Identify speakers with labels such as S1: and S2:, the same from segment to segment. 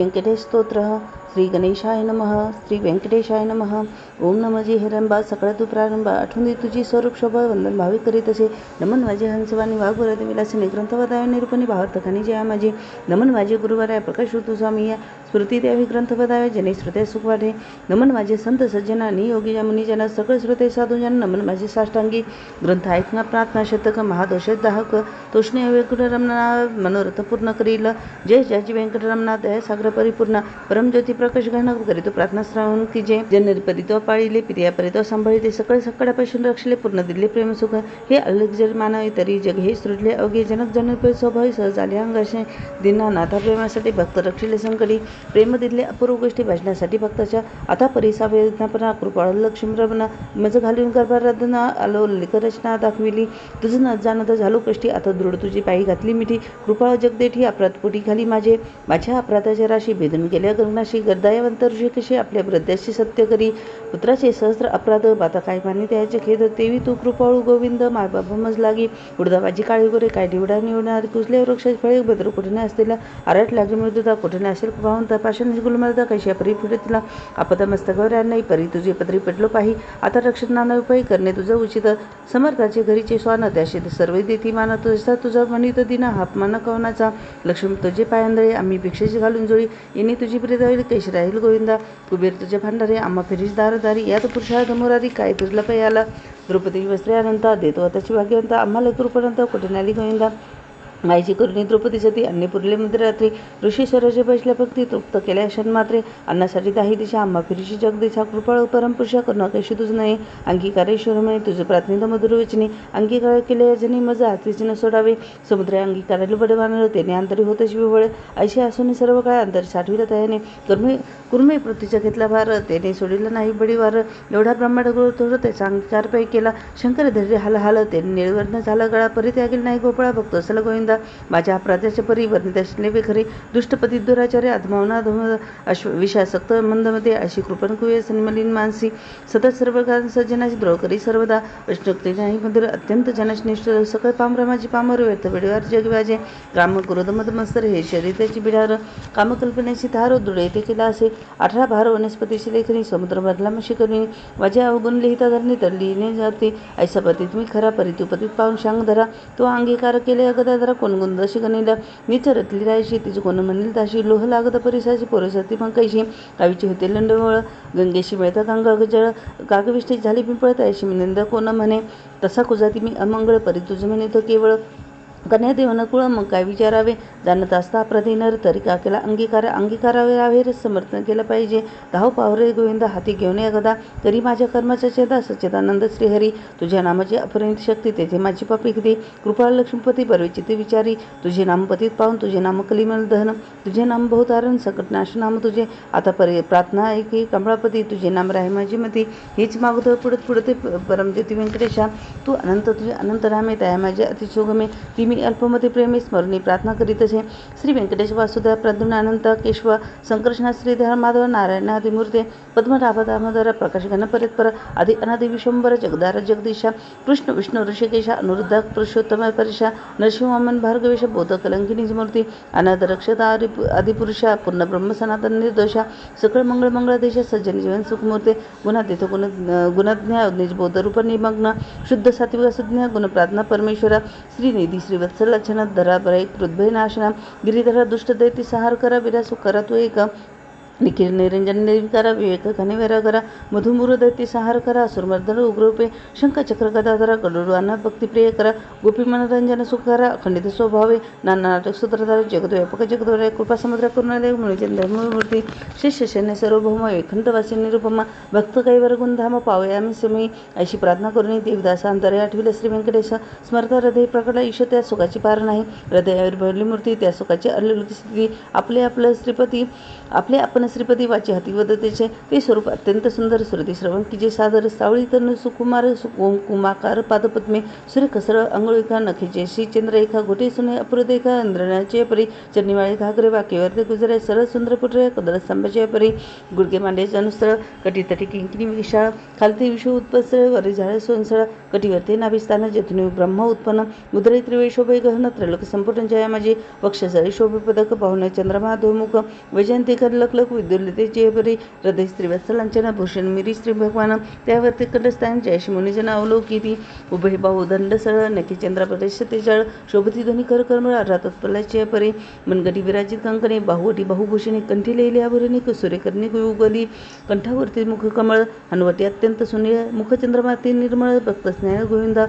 S1: व्यंकटेश स्तोत्र. श्री गणेशाय नमः. श्री व्यंकटेशाय नमः. ओम नम जी हिरंबा सकळ तू प्रारंभ आठवून दे तुझी स्वरूप शोभा वंदन भावी करीत असे. नमन माझे हंसवाणी वाघुरते विलासिनी ग्रंथ वदावे निरूपणी भावार्थकानी जया माझी. नमन माझे गुरुवार्या प्रकाश ऋतू स्वामी या स्मृती द्यावी ग्रंथ वदावे जने श्रुते सुख वाढे. नमन माझे संत सज्जना नियोगी मुनीजना सकळ श्रुते साधूजन. नमन माझे साष्टांगी ग्रंथ ऐकना प्रार्थना शतक महादोष दाहक तोषणे व्यंकटरमणा मनोरथ पूर्ण करील. जय जय व्यंकटरमणा दया सागर परिपूर्ण परमज्योती प्रकाश घन करीतो प्रार्थना श्रावण की जय. जनरी परितो पाळिले पिरिया परितो सांभाळिले सकळ सकळापासून रक्षले पूर्ण दिले प्रेम सुख. हे अलग जल मानवी तरी जग हे सृजले अवघे जनक जनपे स्वभावी सहज आले अंगाशे. दिना नाथा प्रेमासाठी भक्त रक्षले संकटी प्रेम दिले अपूर्व गोष्टी भाजण्यासाठी भक्ताच्या. आता परिसावेदनापणा कृपाळ लक्ष्मी रमणा मज घालून गर्भाराधना आलो लिख रचना दाखविली. तुझं न जाणत झालो कष्टी आता दृढ तुझी पायी घातली मिठी. कृपाळ जगदेठी अपराध पोटी खाली माझ्या अपराधाच्या राशी भेदून गेल्या गगनाशी. गर्दायवंत ऋषी कशी आपल्या वृद्धाशी सत्य करी पुत्राचे सहस्त्र अपराध बाता काय माने त्याचे खेद. तेवी तू कृपाळू गोविंद मायबाप मज लागी. उडदाबाजी काळी गोरे काय निवडा निवडणार कुसल्या वृक्षाची फळे भद्र कुठे असलेला आरट लागली मृदुता कुठे असेल भावंत पाषाण गुलमर्दा कशा परी फिरतला आपदा मस्तकावर नाही परी तुझे पदरी पडलो पाही. आता रक्षण नाना उपाय करणे तुझं उचित समर्थाचे घरीचे स्वान त्याशी सर्व देती मान तुझा म्हणित दिना हाप मान कवनाचा. लक्ष्मी तुझे पायांदळे आम्ही भिक्षेची घालून जोडी येणे तुझी प्रिय होईल कैशी राहील गोविंदा. कुबेर तुझे भांडारे आम्हा फिरीश दारदारी यात पुरुषार्थ मोरारी काय तुझला पयाला. द्रौपदी वस्त्रे अनंत देतो त्याची भाग्यवंत आम्हाला कृपणंत कुठे नाली गोविंदा. मायची करुणी द्रौपदी सती अन्य पुरले मध्यरात्री ऋषी स्वराज्य बसल्या भक्ती तृप्त केल्या क्षण मात्रे. अन्नासाठी दाही दिशा आम्हा फिरीशी जगदिशा कृपाळ परमपुरुषा करुणा कैशी तुझ नाही. अंगीकारेश्वर म्हणे तुझे प्रार्थनित मधुर वचनी अंगीकार केले जनी मज हातीच न सोडावे. समुद्र अंगीकाराला बडवानर तेने अंतरी होत शिवबळ ऐशी असून सर्व काळ अंतर साठविला तयाने. कुर्मे पृथ्वीचा घेतला भार तेने सोडिला नाही बडीवार. एवढा ब्रह्मांड थोडं त्याचा अंगीकार पाय केला शंकर धैर्य हाल हाल तेने निळवर्ण झाला गळा परित्यागेल नाही गोपाळा भक्त असला गोविंदा. माझ्या अपराधाच्या परी वर्णित खरे दुष्टपती दुराचार्य आत्मावना विषासक्त मंदमध्ये अशी कृपण कुवेस मलिन मानसी. सतत सर्व सज्जनाची द्रोह करी सर्वदा अष्टोक्ती नाही मधुर अत्यंत जनशनिष्ठ सकळ पामरामाची पामर व्यर्थ बेडवार जगवाजे. काम क्रोध मद मत्सर हे शरीर त्याची बिडार कामकल्पनेची धारो दुडे ते केला असे. 18 भार वनस्पतीची लेखनी समुद्र भरला मशी करुणी माझ्या अवगुण लिहिता धरणी तडली जाते. ऐसा पती तुम्ही खरा परी तू पतीत पाहून शांग धरा. तो अंगीकार केले अगदा धरा कोण गुंदशी गणिला विचारतली रायशी तिची कोण म्हणली ताशी. लोह लागत परिसाची पोरसती मग कैशी कावीची होते लंडवळ गंगेशी मिळता गंगा जळ कागविष्टी झाली पिंपळत ऐशी निंद कोण म्हणे तसा कुजाती मी अमंगळ परी तुझ म्हणे तो केवळ कन्या देवन कुळ मग काय विचारावे. जाणत असता प्रधिनर तरी का केला अंगीकारावे अवेर समर्थन केलं पाहिजे. धाव पावरे गोविंद हाती घेऊन गदा तरी माझ्या कर्माचा छेदा सच्चिदानंद श्रीहरी. तुझ्या नामाची अपरिमित शक्ती तेथे माझी पापी किती. कृपाळ लक्ष्मीपती बरविचिती विचारी तुझे नाम पतीत पाहून तुझे नाम कलिमल दहन तुझे नाम बहुतारण सकटनाश नाम तुझे. आता प्रार्थना ऐकी कमळापती तुझे नाम राहे माझी मती. हीच मागतो पुढत पुढते परमज्योती व्यंकटेशा. तू अनंत तुझे अनंत रामे तया माझे अतिशोगमे. ती मी अल्पमती प्रेमी स्मरणी प्रार्थना करीत असे. श्री व्यंकटेश वासुदेव प्रद्युम्न अनंत केशव संकर्षणा श्रीधर माधव नारायण आदिमूर्ते पद्मनाभ दामोदर प्रकाश घन परत्पर आदि अनादि विश्वंबर जगदार जगदीशा. कृष्ण विष्णू ऋषिकेशा अनुरुद्ध पुरुषोत्तम परिशा नरसिंह वामन भार्गवेश बोध कलंकिनी मूर्ती अनाथ रक्षता आदिपुरुषा पूर्ण ब्रह्म सनातन निर्दोषा. सकळ मंगळ मंगळादेश सज्जन जीवन सुखमूर्ते. गुणातीत गुणज्ञ निज बोध रूप निमग्न शुद्ध सात्विक सुज्ञ गुण प्रार्थना परमेश्वरा. श्रीनिधी श्रीवत्सल लक्षण धरा बरे कृद्भय नाशना. गिरीधरा दुष्ट दैती सहार करा विरासु करा तू एक. निखिल निरंजन निर्विकारा विवेक घनवेरा करा मधुमुर दैती सहार करा. असुरमर्दन उग्ररूपे शंखचक्र गदाधरा गरुड अन्न भक्तिप्रिय करा. गोपी मनोरंजन सुख करा अखंडित स्वभावे. नाना नाटक सूत्रधार जगद्व्यापक जगद्वय कृपा समुद्र करुणालय मुळचंद्र मूर्ती. शिष्य शैन्य सर्वभौम एखंडवासी निरुपमा. भक्त कैवर गुणधाम पावे आम्ही समयी अशी प्रार्थना करून देवदास अंतरे आठविले. श्री व्यंकटेश स्मर्थ हृदय प्रकटा ईश त्या सुखाची पार नाही. हृदयावर भरली मूर्ती त्या सुखाची अल्लुली स्थिती. आपले श्रीपती आपले आपण श्रीपती वाचे हाती वदतेचे ते स्वरूप अत्यंत सुंदर श्रुती श्रवण की जे सादर सावळी तनु सुकुमार कुमाकार पादपद्मे सूर्य कसर अंगुळिका नखेचे श्री चंद्ररेखा घोटे सुने अपुरदेखा इंद्रनाचे परी चरणीवाळे घागरे वाकेवरते गुजरे सरळ सुंदर पुटरे कदळ स्तंभाचे परी गुडगे मांडे जनुसळ कटीतटी किंकिणी विशाळ खालती विषू उत्पसळ वरी झाळे सोनसळ कटीवरते नाभिस्थान जेथुनी ब्रह्म उत्पन्न मुद्रे त्रिवे शोभे गहन त्रैलोक संपूर्ण जया माझी वक्षसळी शोभे पदक पाहुणे चंद्रमा धोमुख वैजयंतिकर लखलख विद्युल्लते जयपरी हृदय श्रीवत्सलांचन भूषण मिरी श्री भगवान त्यावरती कंठस्थान जयशी मुनिजन अवलोकिती उभय बाहू दंड सरळ नखे चंद्राप्रदेश तेजळ शोभती ध्वनी कर कर्मळ रातत्पलाचे परी मनगटी विराजित कंकणे बाहुवटी बाहुभूषणी कंठी लेली आभरणी सूर्यकर्णी उगली कंठावरती मुख कमळ हनवटी अत्यंत सुनीळ मुखचंद्रमा ते निर्मळ भक्त स्नेह गोविंदा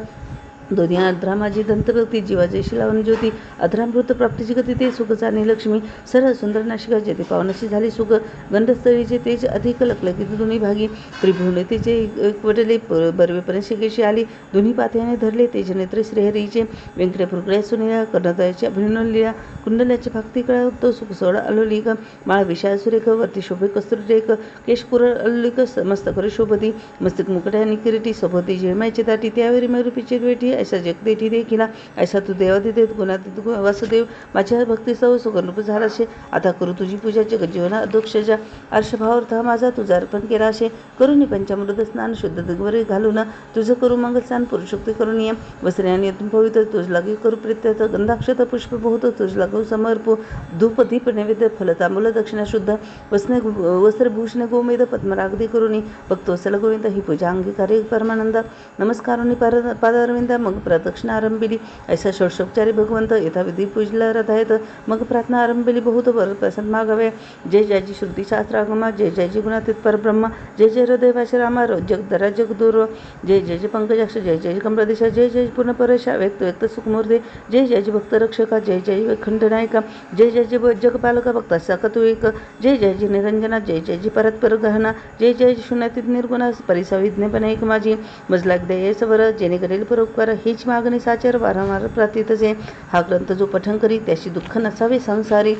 S1: दोन्ही अध्रा माझी दंतभक्ती जीवाचे शिलावन ज्योती अध्रामृत प्राप्तीची गती ते सुख जाणे लक्ष्मी सरळ सुंदर नाशिका जेथे पावनाशी झाली सुख गंधस्थळीचे तेज अधिक लकलकीत दोन्ही भागी त्रिभुवनतेचे एकवटले बरवेपर्यंत शिकेशी आली दोन्ही पाथ्याने धरले तेज नेत्र श्रीहरीचे व्यंकटे फुरकड्या सुनिळ्या कर्णदयाचे अभिनवलीला कुंडल्याचे भक्ती कळा तो सुख सोहळा अलोलिक माळ विशाल सुरेख वरती शोभे कस्तुरेख केशपुर अलोलिक मस्तकर शोभती मस्तक मुकट्याने किरीटी सोबती जेळमायचे ताटी त्यावेळी मैरुपीचे वेठी ऐसा जगदेठी देखीला ऐसा तू देवादिदेत गुणातीत वासुदेव माझ्या भक्तीसह सुगरूप झालाशे आता करू तुझी पूजा जगजीवना अध्यक्षच्या अर्षभावार्थ माझा तुझा अर्पण केला असे करून पंचामृत स्नान शुद्ध दिगवरे घालून तुझं करू मंगल स्नान पुरुषोक्ती करून नियम वस्त्र्याने पवित्र तुझ लागे करू प्रित्यर्थ गंधाक्षत पुष्प बहुत तुझ लागू समर्पू धूप दीप नैवेद्य फलतांबूल दक्षिणा शुद्ध वस्त्रभूषण गोमेद पद्मरागदी करून भक्तवत्सल गोविंद ही पूजा अंगीकारे परमानंद नमस्कारोनी पादारविंद मग प्रदक्षिणा आरंभिली ऐसा षोडशोपचारी भगवंत यथाविधी पूजला रथायत मग प्रार्थना आरंभिली बहुत वर प्रसन्न मागावे जय जयजी श्रुती शास्त्रागमा जय जयजी गुणातीत परब्रह्म जय जय हृदय रामा जगदरा जगदूर जय जय पंकजाक्ष जय जय कमलदिशा जय जय पूर्णपरशा व्यक्त व्यक्त सुखमूर्ती जय जयजी भक्त रक्षका जय जय खंडनायका जय जयजी जगपालका भक्ता सकतु एक जय जयजी निरंजना जय जयजी परत्पर गहना जय जयजी शून्यातीत निर्गुणा परिसविज्ञपण एक माझी मजला दये सवर जेणे करेल परोपकार हीच मागणी साचर वारंवार प्रार्थितचे हा ग्रंथ जो पठण करी त्याशी दुःख नसावे संसारी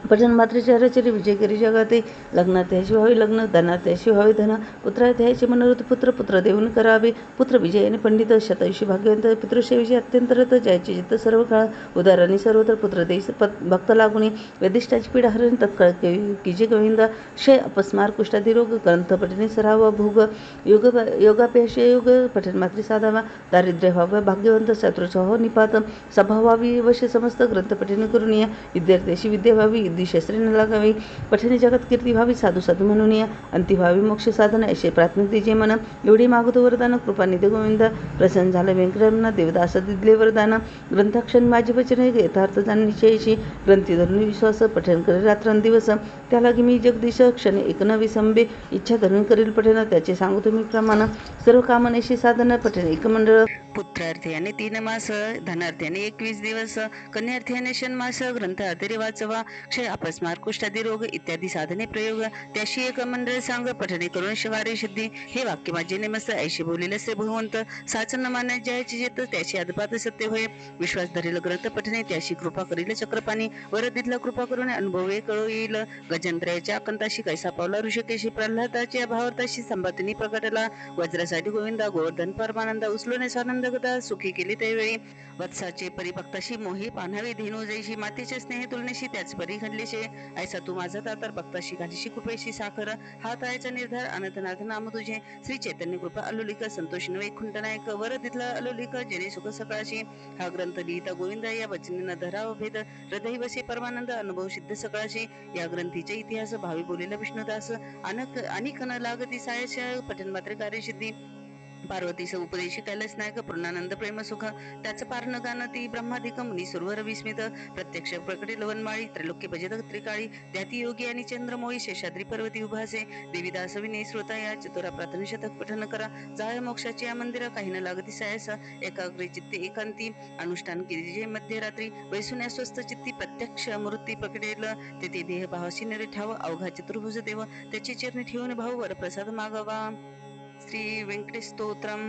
S1: पठण मात्र चरचरी विजय करी जगाते लग्नात त्याशी व्हावे लग्न धनात त्याशी व्हावे धन पुत्रात त्याचे मनोरथ पुत्र पुत्र देऊन करावे पुत्र विजयाने पंडित शतयुषी भाग्यवंत पितृसेवेशी अत्यंत रथ जयाचे जित सर्व काळ उदाहरणी सर्वत्र पुत्र देश भक्त लागुनी वेदिष्टाची पीडा हरण तत्काळ किजे गोविंद क्षय अपस्मार कुष्ठादी रोग ग्रंथ पठणे सरावा भोग योगापेश योग पठण मात्री साधावा दारिद्र्य व्हावं भाग्यवंत शत्रुचा हो निपात सभा व्हावी वश समस्त ग्रंथ पठणे करून या विद्यार्थ्याशी विद्या व्हावी शस्त्रे न लागावी पठणे जगत कीर्ती व्हावी साधू साधू म्हणून या अंती व्हावी मोक्ष साधन असे प्रार्थना तिचे मन एवढी मागतो वरदान कृपानिधी गोविंद प्रसन्न झालं व्यंकटरमण देवदास दिदले वरदान ग्रंथाक्षण माझे वचन यथार्थ जाणीशेशी ग्रंथी धरून विश्वास पठण करे रात्रंदिवस त्याला की मी जगदीश क्षण एक न विसंबे इच्छा धरून करील पठण त्याचे सांगू तुम्ही प्रमाण सर्व कामनेशी साधन पठण एक मंडळ
S2: पुत्रार्थ्याने 3 मास धनार्थ्याने 21 दिवस कन्यार्थ्याने षण्मास ग्रंथ अतिरे वाचवा क्षय अपस्मार कुष्ठादी रोग इत्यादी साधने प्रयोग त्याशी एक मंडळ सांग पठणे करून शिवारे सिद्धी हे वाक्य माझे नेमस्त ऐशी बोलिले से भगवंत साचन न मान्य जयाची जेत त्याशी अदपात सत्य होय विश्वास धरेल ग्रंथ पठणे त्याशी कृपा करील चक्रपाणी वर दिधला कृपा करून अनुभवे कळू येईल गजंत्र्याच्या कंताशी कैसा पावला ऋषिकेशी प्रल्हादाच्या भावार्थाशी संभातिनी प्रकटला वज्रासाठी गोविंदा गोवर्धन परमानंद उचलून सानंद गदा सुखी केली त्यावेळी वत्साचे परिभक्ताशी मोही पान्हावी धेनू जैशी मातेच्या स्नेह तुलनेशी त्याच परी घडलेशे ऐसा तू माझा तातर भक्ताशी घालीशी कृपेशी साखर हा तायचा निर्धार अनंतनाथ नाम तुझे श्री चैतन्य कृपा अलोलिक संतोष वैकुंठ नायक वर तिथला अलोलिक जेणे सुख सकाळशी हा ग्रंथ लिहिता गोविंद या वचनेनं धराव भेद हृदय वसे परमानंद अनुभव सिद्ध सकाळशी या ग्रंथीचे इतिहास भावी बोलेला विष्णुदास अनिक न लागती सायश पठन मात्र कार्यसिद्धी पार्वतीस उपदेशी कैलास नायक पूर्णानंद प्रेम सुख त्याचं पारण गाणं ती ब्रह्माधिक मुनी सुरवर विस्मित प्रत्यक्ष प्रकटे लवनमाळी त्रैलोक्य भजत त्रिकाळी त्याती योगी आणि चंद्रमोळी शेषाद्री पर्वती उभासे देवीदास विने श्रोता या चतुरा प्रार्थना शतक पठन करा जाय मोक्षाची या मंदिर काही न लागती सायस एकाग्री चित्ते एकांती अनुष्ठान केली मध्यरात्री वैसुन्या स्वस्त चित्ती प्रत्यक्ष मूर्ती पकडेल तेथे देह भावाशी निरेठाव अवघा चतुर्भुज देव त्याचे चरणी ठेवून भाऊ वर प्रसाद मागावा श्री व्यंकटेश स्तोत्रम।